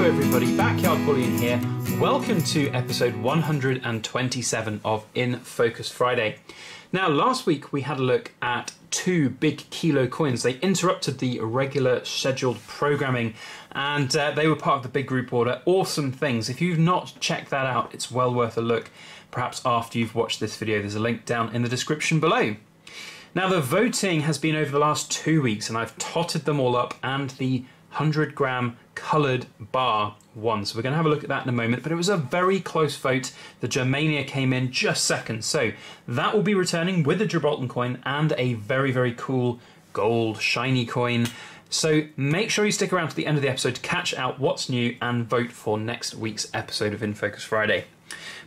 everybody, Backyard Bullion here. Welcome to episode 127 of In Focus Friday. Now, last week we had a look at two big kilo coins. They interrupted the regular scheduled programming and they were part of the big group order. Awesome things. If you've not checked that out, it's well worth a look. Perhaps after you've watched this video, there's a link down in the description below. Now, the voting has been over the last 2 weeks and I've totted them all up, and the 100-gram coloured bar won. So we're going to have a look at that in a moment, but it was a very close vote. The Germania came in just second. So that will be returning with the Gibraltar coin and a very, very cool gold shiny coin. So make sure you stick around to the end of the episode to catch out what's new and vote for next week's episode of In Focus Friday.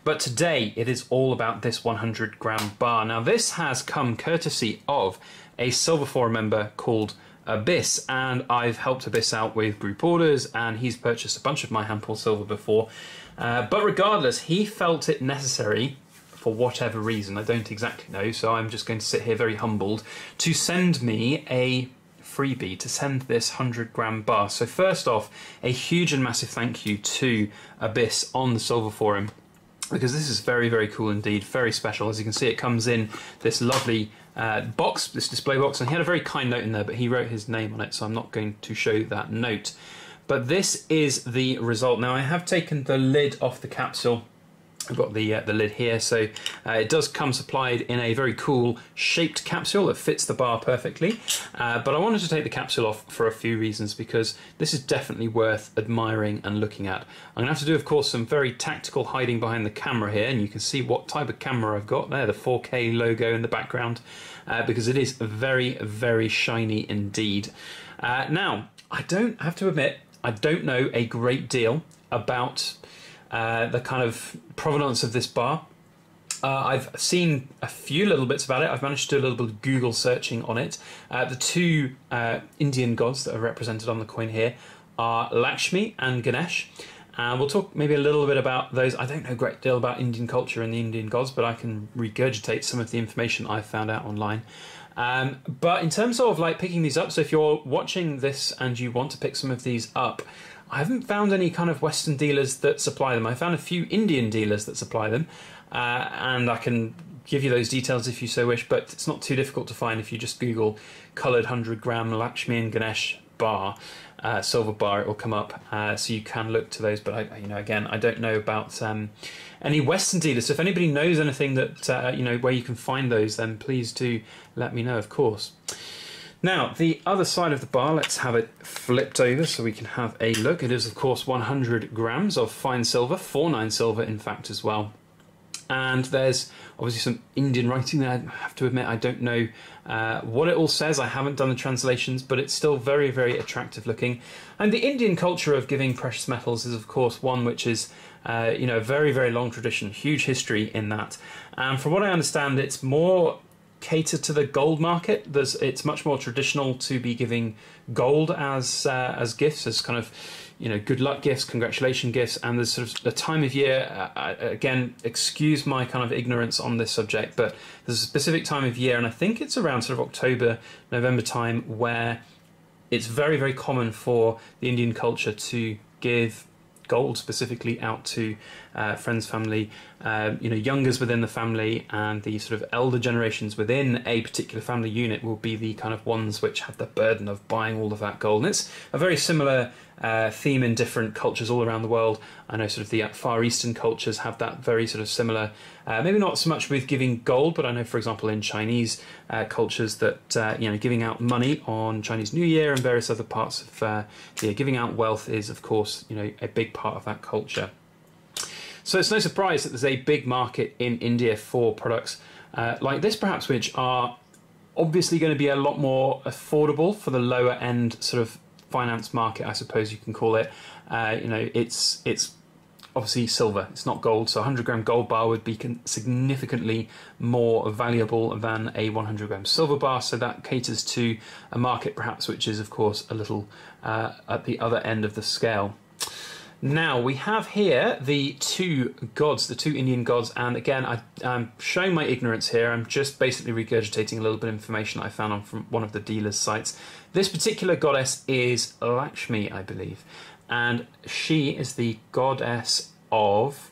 But today it is all about this 100-gram bar. Now, this has come courtesy of a Silver Forum member called Abyss, and I've helped Abyss out with group orders, and he's purchased a bunch of my hand pulled silver before. But regardless, he felt it necessary, for whatever reason, I don't exactly know, so I'm just going to sit here very humbled, to send me a freebie, to send this 100-gram bar. So first off, a huge and massive thank you to Abyss on the Silver Forum, because this is very, very cool indeed, very special. As you can see, it comes in this lovely box, this display box, and he had a very kind note in there, but he wrote his name on it, so I'm not going to show that note. But this is the result. Now, I have taken the lid off the capsule. I've got the lid here, so it does come supplied in a very cool shaped capsule that fits the bar perfectly. But I wanted to take the capsule off for a few reasons, because this is definitely worth admiring and looking at. I'm going to have to do, of course, some very tactical hiding behind the camera here, and you can see what type of camera I've got there, the 4K logo in the background, because it is very, very shiny indeed. Now, I don't have to admit, I don't know a great deal about the kind of provenance of this bar. I've seen a few little bits about it. I've managed to do a little bit of Google searching on it. The two Indian gods that are represented on the coin here are Lakshmi and Ganesh. We'll talk maybe a little bit about those. I don't know a great deal about Indian culture and the Indian gods, but I can regurgitate some of the information I've found out online. But in terms of like picking these up, so if you're watching this and you want to pick some of these up, I haven't found any kind of Western dealers that supply them. I found a few Indian dealers that supply them, and I can give you those details if you so wish, but it's not too difficult to find if you just Google coloured 100-gram Lakshmi and Ganesh bar, silver bar, it will come up, so you can look to those. But again, I don't know about any Western dealers, so if anybody knows anything that where you can find those, then please do let me know, of course. Now, the other side of the bar, let's have it flipped over so we can have a look. It is, of course, 100 grams of fine silver, 49 silver in fact as well. And there's obviously some Indian writing there. I have to admit, I don't know what it all says. I haven't done the translations, but it's still very, very attractive looking. And the Indian culture of giving precious metals is, of course, one which is a very, very long tradition, huge history in that. And from what I understand, it's more catered to the gold market. It's much more traditional to be giving gold as gifts, as kind of good luck gifts, congratulation gifts. And there's sort of the time of year, again, excuse my kind of ignorance on this subject, but there's a specific time of year, and I think it's around sort of October, November time, where it's very, very common for the Indian culture to give gold specifically out to friends, family, youngers within the family, and the sort of elder generations within a particular family unit will be the kind of ones which have the burden of buying all of that gold. And it's a very similar theme in different cultures all around the world. I know sort of the Far Eastern cultures have that very sort of similar, maybe not so much with giving gold, but I know, for example, in Chinese cultures that, giving out money on Chinese New Year and various other parts of, giving out wealth is, of course, a big part of that culture. So it's no surprise that there's a big market in India for products like this, perhaps, which are obviously going to be a lot more affordable for the lower end sort of finance market, I suppose you can call it. It's obviously silver, it's not gold, so a 100-gram gold bar would be significantly more valuable than a 100-gram silver bar, so that caters to a market perhaps which is, of course, a little at the other end of the scale. Now, we have here the two gods, the two Indian gods, and again, I'm showing my ignorance here. I'm just basically regurgitating a little bit of information I found on from one of the dealers' sites. This particular goddess is Lakshmi, I believe. and she is the goddess of...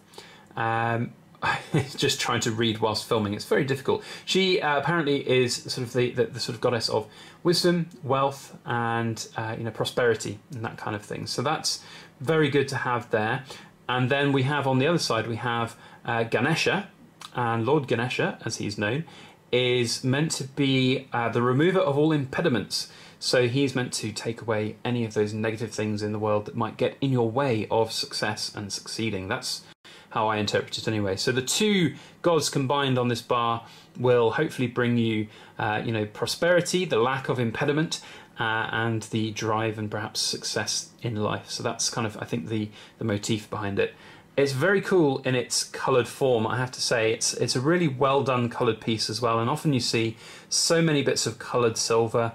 just trying to read whilst filming, it's very difficult. She apparently is sort of the sort of goddess of wisdom, wealth, and prosperity and that kind of thing. So that's very good to have there. And then we have on the other side, we have Ganesha, and Lord Ganesha, as he's known, is meant to be the remover of all impediments. So he's meant to take away any of those negative things in the world that might get in your way of success and succeeding. That's how I interpret it anyway. So the two gods combined on this bar will hopefully bring you, prosperity, the lack of impediment, and the drive and perhaps success in life. So that's kind of, I think, the motif behind it. It's very cool in its coloured form, I have to say. It's a really well done coloured piece as well, and often you see so many bits of coloured silver,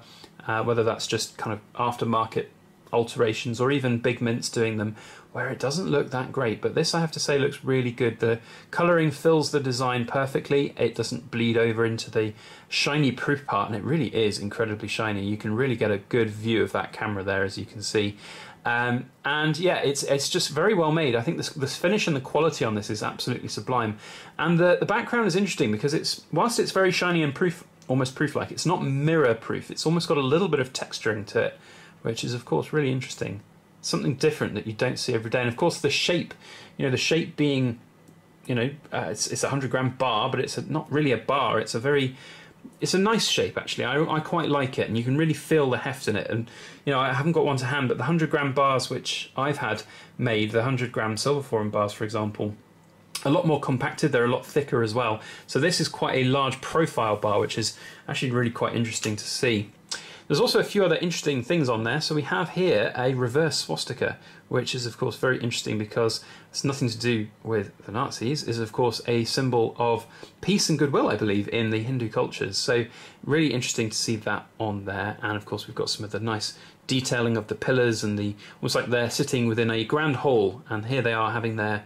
whether that's just kind of aftermarket alterations or even big mints doing them, where it doesn't look that great. But this, I have to say, looks really good. The colouring fills the design perfectly. It doesn't bleed over into the shiny proof part, and it really is incredibly shiny. You can really get a good view of that camera there, as you can see. And yeah, it's just very well made. I think the finish and the quality on this is absolutely sublime. And the background is interesting because whilst it's very shiny and proof, almost proof-like, it's not mirror proof. It's almost got a little bit of texturing to it, which is of course really interesting. Something different that you don't see every day. And of course the shape, the shape being, it's a 100-gram bar, but it's not really a bar. It's a nice shape, actually. I quite like it, and you can really feel the heft in it. And I haven't got one to hand, but the 100-gram bars which I've had made, the 100-gram silver forum bars, for example, a lot more compacted. They're a lot thicker as well. So this is quite a large profile bar, which is actually really quite interesting to see. There's also a few other interesting things on there. So we have here a reverse swastika, which is of course very interesting because it's nothing to do with the Nazis. Is of course a symbol of peace and goodwill, I believe, in the Hindu cultures. So really interesting to see that on there. And of course we've got some of the nice detailing of the pillars and almost like they're sitting within a grand hall. And here they are having their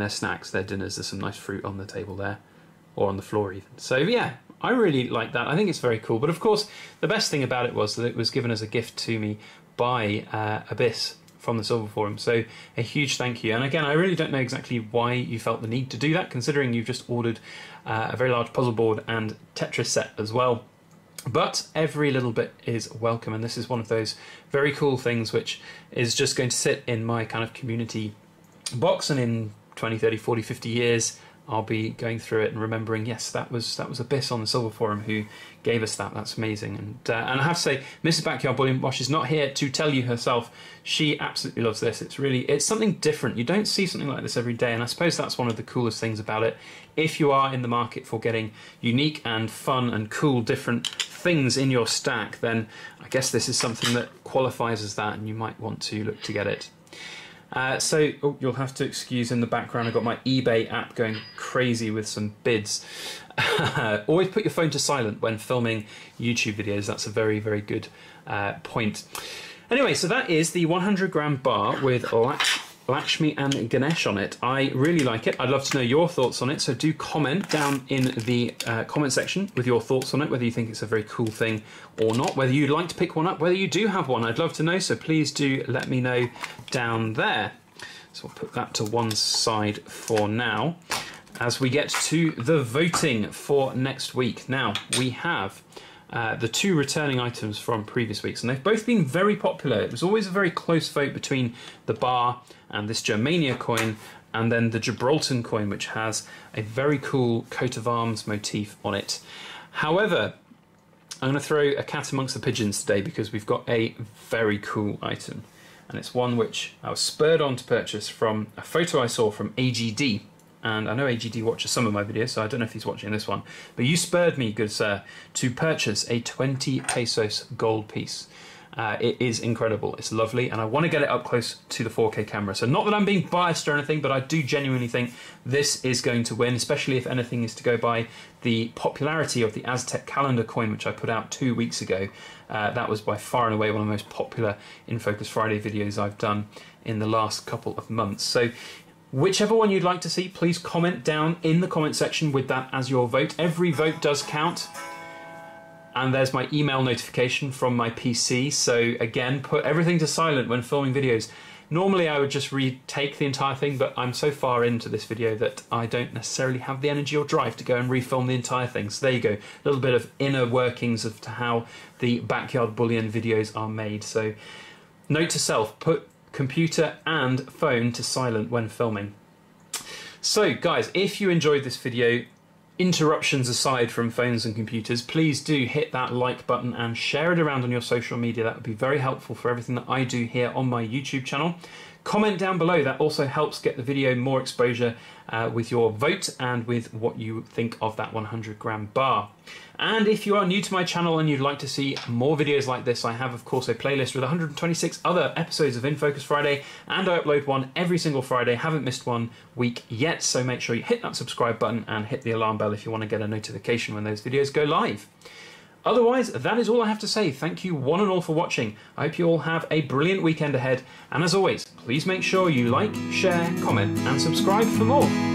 snacks, their dinners. There's some nice fruit on the table there, or on the floor even. So yeah, I really like that. I think it's very cool. But of course, the best thing about it was that it was given as a gift to me by Abyss from the Silver Forum. So a huge thank you. And again, I really don't know exactly why you felt the need to do that, considering you've just ordered a very large puzzle board and Tetris set as well. But every little bit is welcome. And this is one of those very cool things which is just going to sit in my kind of community box, and in 20, 30, 40, 50 years, I'll be going through it and remembering, yes, that was Abyss on the Silver Forum who gave us that. That's amazing. And I have to say, Mrs. Backyard Bullion, while she's not here to tell you herself, she absolutely loves this. It's something different. You don't see something like this every day, and I suppose that's one of the coolest things about it. If you are in the market for getting unique and fun and cool different things in your stack, then I guess this is something that qualifies as that, and you might want to look to get it. You'll have to excuse in the background, I've got my eBay app going crazy with some bids. Always put your phone to silent when filming YouTube videos. That's a very, very good point. Anyway, so that is the 100-gram bar with Lakshmi and Ganesh on it. I really like it. I'd love to know your thoughts on it, so do comment down in the comment section with your thoughts on it, whether you think it's a very cool thing or not, whether you'd like to pick one up, whether you do have one. I'd love to know, so please do let me know down there. So we'll put that to one side for now as we get to the voting for next week. Now, we have the two returning items from previous weeks, and they've both been very popular. It was always a very close vote between the bar and this Germania coin, and then the Gibraltar coin, which has a very cool coat of arms motif on it. However, I'm going to throw a cat amongst the pigeons today because we've got a very cool item, and it's one which I was spurred on to purchase from a photo I saw from AGD. And I know AGD watches some of my videos, so I don't know if he's watching this one. But you spurred me, good sir, to purchase a 20 pesos gold piece. It is incredible. It's lovely, and I want to get it up close to the 4K camera. So not that I'm being biased or anything, but I do genuinely think this is going to win, especially if anything is to go by the popularity of the Aztec calendar coin, which I put out 2 weeks ago. That was by far and away one of the most popular In Focus Friday videos I've done in the last couple of months. So whichever one you'd like to see, please comment down in the comment section with that as your vote. Every vote does count. And there's my email notification from my PC. So again, put everything to silent when filming videos. Normally I would just retake the entire thing, but I'm so far into this video that I don't necessarily have the energy or drive to go and refilm the entire thing. So there you go, a little bit of inner workings of how the backyard bullion videos are made. So note to self, put computer and phone to silent when filming. So guys, if you enjoyed this video, interruptions aside from phones and computers, please do hit that like button and share it around on your social media. That would be very helpful for everything that I do here on my YouTube channel. Comment down below, that also helps get the video more exposure with your vote and with what you think of that 100-gram bar. And if you are new to my channel and you'd like to see more videos like this, I have of course a playlist with 126 other episodes of In Focus Friday, and I upload one every single Friday. Haven't missed one week yet, so make sure you hit that subscribe button and hit the alarm bell if you want to get a notification when those videos go live. Otherwise, that is all I have to say. Thank you one and all for watching. I hope you all have a brilliant weekend ahead. And as always, please make sure you like, share, comment, and subscribe for more.